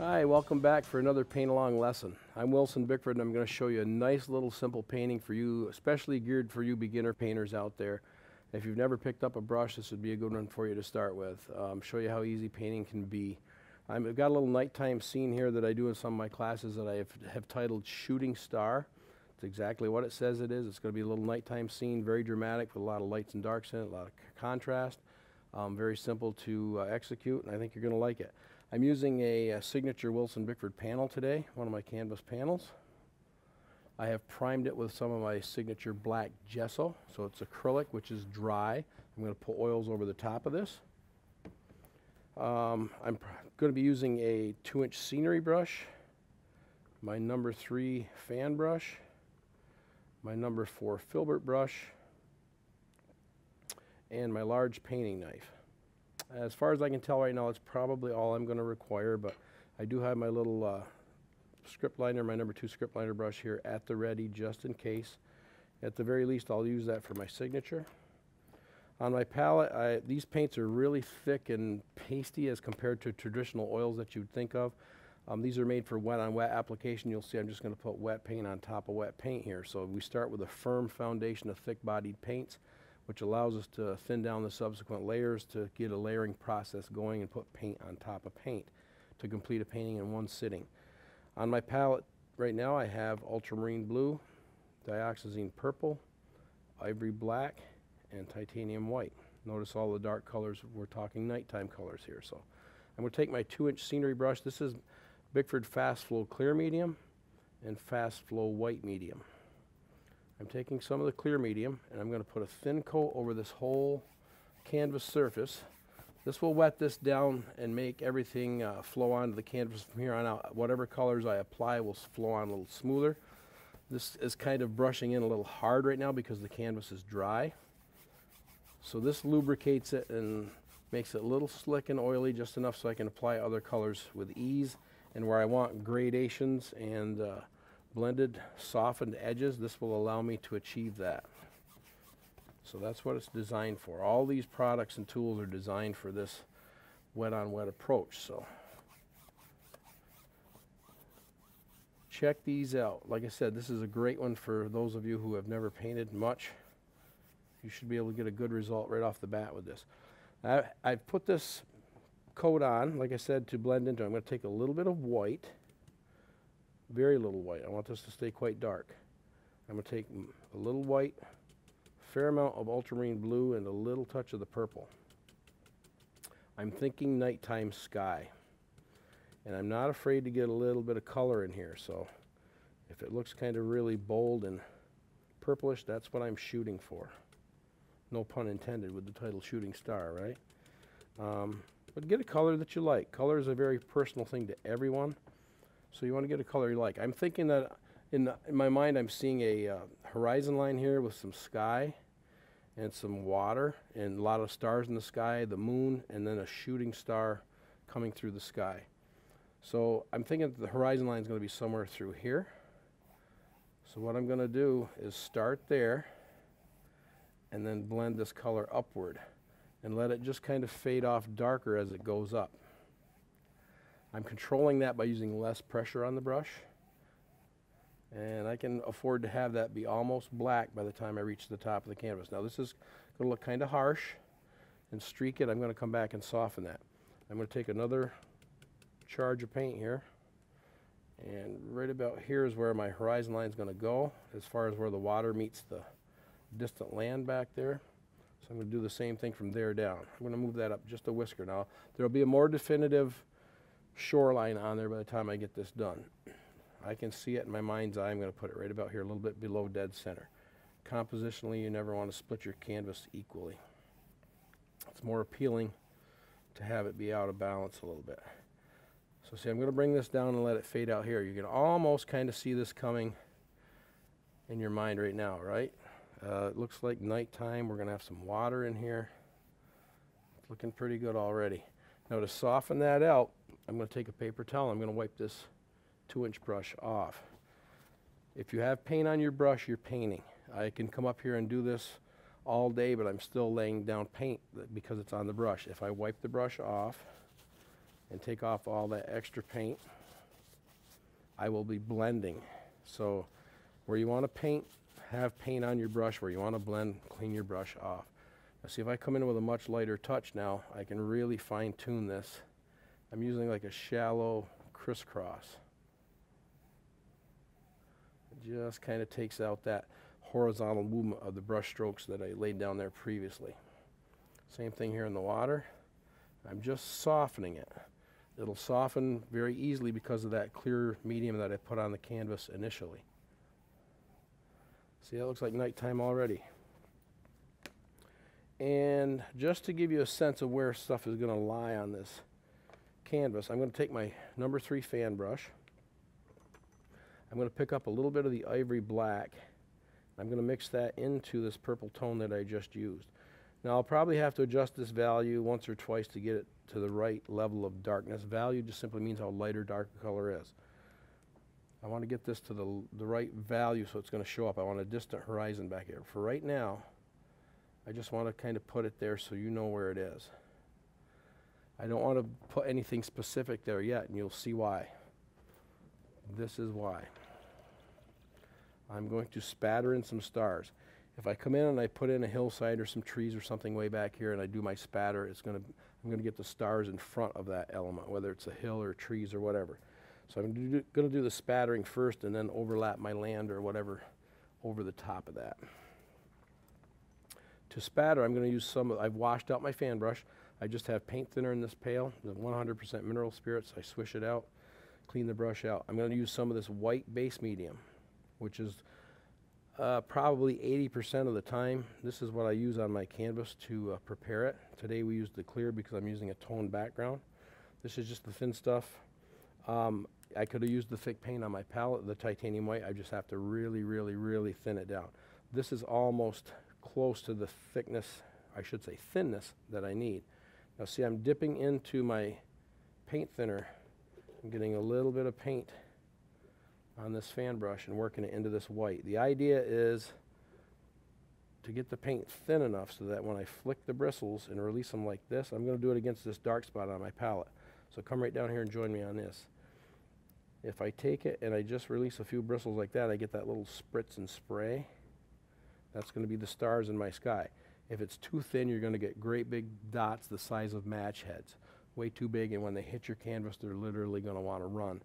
Hi, welcome back for another paint along lesson. I'm Wilson Bickford and I'm going to show you a nice little simple painting for you, especially geared for you beginner painters out there. If you've never picked up a brush, this would be a good one for you to start with. Show you how easy painting can be. I've got a little nighttime scene here that I do in some of my classes that I have titled Shooting Star. It's exactly what it says it is. It's going to be a little nighttime scene, very dramatic with a lot of lights and darks in it, a lot of contrast. Very simple to execute, and I think you're going to like it. I'm using a signature Wilson Bickford panel today, one of my canvas panels. I have primed it with some of my signature black gesso, so it's acrylic, which is dry. I'm going to put oils over the top of this. I'm going to be using a 2-inch scenery brush, my number 3 fan brush, my number 4 filbert brush, and my large painting knife. As far as I can tell right now, it's probably all I'm going to require, but I do have my little script liner, my number 2 script liner brush here at the ready just in case. At the very least, I'll use that for my signature. On my palette, these paints are really thick and pasty as compared to traditional oils that you'd think of. These are made for wet on wet application. You'll see I'm just going to put wet paint on top of wet paint here. So we start with a firm foundation of thick bodied paints, which allows us to thin down the subsequent layers to get a layering process going and put paint on top of paint to complete a painting in one sitting. On my palette right now I have ultramarine blue, dioxazine purple, ivory black, and titanium white. Notice all the dark colors, we're talking nighttime colors here. So I'm going to take my 2-inch scenery brush. This is Bickford Fast Flow Clear Medium and Fast Flow White Medium. I'm taking some of the clear medium and I'm going to put a thin coat over this whole canvas surface. This will wet this down and make everything flow onto the canvas from here on out. Whatever colors I apply will flow on a little smoother. This is kind of brushing in a little hard right now because the canvas is dry. So this lubricates it and makes it a little slick and oily, just enough so I can apply other colors with ease. And where I want gradations and blended, softened edges, this will allow me to achieve that. So that's what it's designed for. All these products and tools are designed for this wet on wet approach. So check these out. Like I said, this is a great one for those of you who have never painted much. You should be able to get a good result right off the bat with this. I've put this coat on, like I said, to blend into it. I'm going to take a little bit of white. Very little white. I want this to stay quite dark. I'm going to take a little white, a fair amount of ultramarine blue, and a little touch of the purple. I'm thinking nighttime sky. And I'm not afraid to get a little bit of color in here. So if it looks kind of really bold and purplish, that's what I'm shooting for. No pun intended with the title Shooting Star, right? But get a color that you like. Color is a very personal thing to everyone. So you want to get a color you like. I'm thinking that in my mind I'm seeing a horizon line here with some sky and some water and a lot of stars in the sky, the moon, and then a shooting star coming through the sky. So I'm thinking that the horizon line is going to be somewhere through here. So what I'm going to do is start there and then blend this color upward and let it just kind of fade off darker as it goes up. I'm controlling that by using less pressure on the brush, and I can afford to have that be almost black by the time I reach the top of the canvas. Now this is going to look kind of harsh and streak it. I'm going to come back and soften that. I'm going to take another charge of paint here, and right about here is where my horizon line is going to go as far as where the water meets the distant land back there. So I'm going to do the same thing from there down. I'm going to move that up just a whisker. Now there will be a more definitive shoreline on there by the time I get this done. I can see it in my mind's eye. I'm going to put it right about here, a little bit below dead center. Compositionally, you never want to split your canvas equally. It's more appealing to have it be out of balance a little bit. So see, I'm going to bring this down and let it fade out here. You can almost kind of see this coming in your mind right now, right? It looks like nighttime. We're going to have some water in here. It's looking pretty good already. Now to soften that out, I'm going to take a paper towel. I'm going to wipe this 2-inch brush off. If you have paint on your brush, you're painting. I can come up here and do this all day, but I'm still laying down paint because it's on the brush. If I wipe the brush off and take off all that extra paint, I will be blending. So where you want to paint, have paint on your brush. Where you want to blend, clean your brush off. Now see, if I come in with a much lighter touch now, I can really fine tune this. I'm using like a shallow crisscross. It just kind of takes out that horizontal movement of the brush strokes that I laid down there previously. Same thing here in the water. I'm just softening it. It'll soften very easily because of that clear medium that I put on the canvas initially. See, that looks like nighttime already. And just to give you a sense of where stuff is going to lie on this canvas, I'm going to take my number 3 fan brush. I'm going to pick up a little bit of the ivory black. I'm going to mix that into this purple tone that I just used. Now I'll probably have to adjust this value once or twice to get it to the right level of darkness. Value just simply means how light or dark the color is. I want to get this to the right value so it's going to show up. I want a distant horizon back here. For right now, I just want to kind of put it there so you know where it is. I don't want to put anything specific there yet, and you'll see why. This is why. I'm going to spatter in some stars. If I come in and I put in a hillside or some trees or something way back here and I do my spatter, I'm going to get the stars in front of that element, whether it's a hill or trees or whatever. So I'm going to do the spattering first and then overlap my land or whatever over the top of that. To spatter, I'm going to use I've washed out my fan brush. I just have paint thinner in this pail, the 100% mineral spirits. I swish it out, clean the brush out. I'm going to use some of this white base medium, which is probably 80% of the time. This is what I use on my canvas to prepare it. Today we used the clear because I'm using a toned background. This is just the thin stuff. I could have used the thick paint on my palette, the titanium white. I just have to really, really, really thin it down. This is almost close to the thickness, I should say thinness, that I need. Now see, I'm dipping into my paint thinner. I'm getting a little bit of paint on this fan brush and working it into this white. The idea is to get the paint thin enough so that when I flick the bristles and release them like this, I'm going to do it against this dark spot on my palette. So come right down here and join me on this. If I take it and I just release a few bristles like that, I get that little spritz and spray. That's going to be the stars in my sky. If it's too thin, you're going to get great big dots the size of match heads. Way too big, and when they hit your canvas, they're literally going to want to run.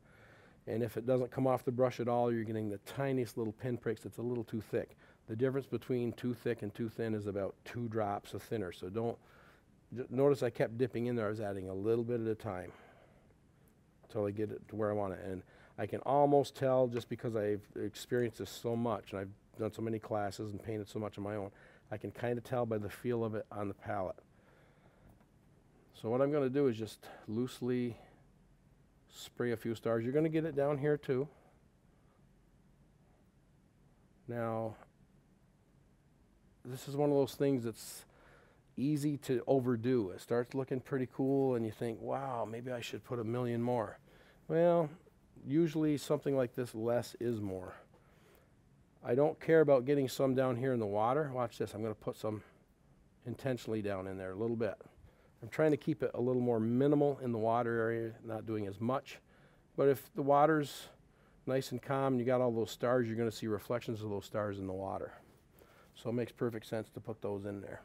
And if it doesn't come off the brush at all, you're getting the tiniest little pinpricks that's a little too thick. The difference between too thick and too thin is about 2 drops of thinner. So notice I kept dipping in there. I was adding a little bit at a time until I get it to where I want it. And I can almost tell, just because I've experienced this so much and I've done so many classes and painted so much on my own, I can kind of tell by the feel of it on the palette. So what I'm going to do is just loosely spray a few stars. You're going to get it down here too. Now, this is one of those things that's easy to overdo. It starts looking pretty cool and you think, wow, maybe I should put 1,000,000 more. Well, usually something like this, less is more. I don't care about getting some down here in the water. Watch this. I'm going to put some intentionally down in there a little bit. I'm trying to keep it a little more minimal in the water area, not doing as much. But if the water's nice and calm and you got all those stars, you're going to see reflections of those stars in the water. So it makes perfect sense to put those in there.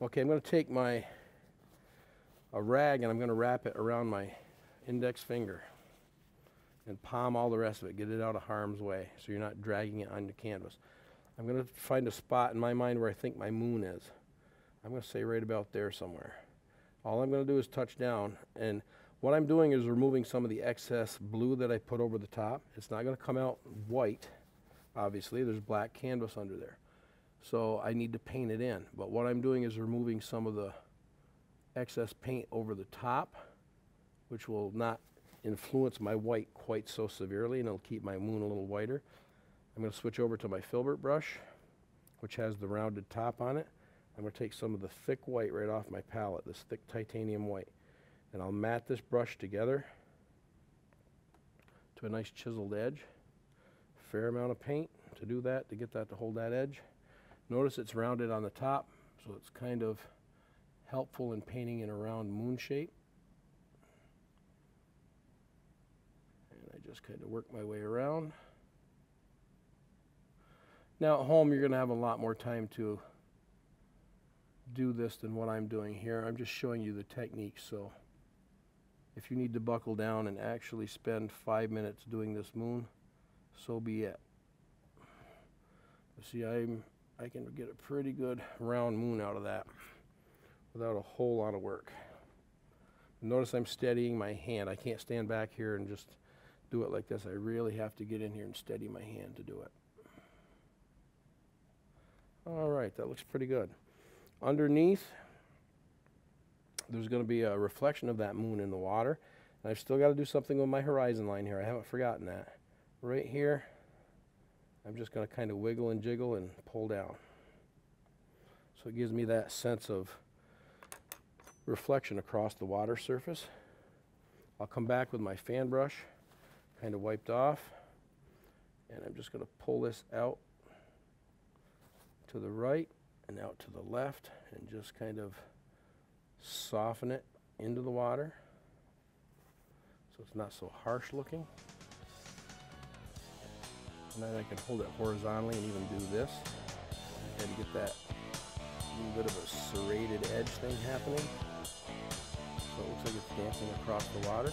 Okay, I'm going to take a rag and I'm going to wrap it around my index finger and palm all the rest of it. Get it out of harm's way so you're not dragging it on the canvas. I'm going to find a spot in my mind where I think my moon is. I'm going to say right about there somewhere. All I'm going to do is touch down, and what I'm doing is removing some of the excess blue that I put over the top. It's not going to come out white, obviously. There's black canvas under there. So I need to paint it in. But what I'm doing is removing some of the excess paint over the top, which will not influence my white quite so severely, and it'll keep my moon a little whiter. I'm going to switch over to my filbert brush, which has the rounded top on it. I'm going to take some of the thick white right off my palette, this thick titanium white, and I'll mat this brush together to a nice chiseled edge. Fair amount of paint to do that, to get that to hold that edge. Notice it's rounded on the top, so it's kind of helpful in painting in a round moon shape. And I just kind of work my way around. Now at home you're going to have a lot more time to do this than what I'm doing here. I'm just showing you the technique, so if you need to buckle down and actually spend 5 minutes doing this moon, so be it. See, I can get a pretty good round moon out of that without a whole lot of work. Notice I'm steadying my hand. I can't stand back here and just do it like this. I really have to get in here and steady my hand to do it. All right, that looks pretty good. Underneath, there's going to be a reflection of that moon in the water. And I've still got to do something with my horizon line here. I haven't forgotten that. Right here, I'm just going to kind of wiggle and jiggle and pull down. So it gives me that sense of reflection across the water surface. I'll come back with my fan brush, kind of wiped off, and I'm just going to pull this out to the right and out to the left and just kind of soften it into the water so it's not so harsh looking. And then I can hold it horizontally and even do this and get that little bit of a serrated edge thing happening. So it looks like it's dancing across the water.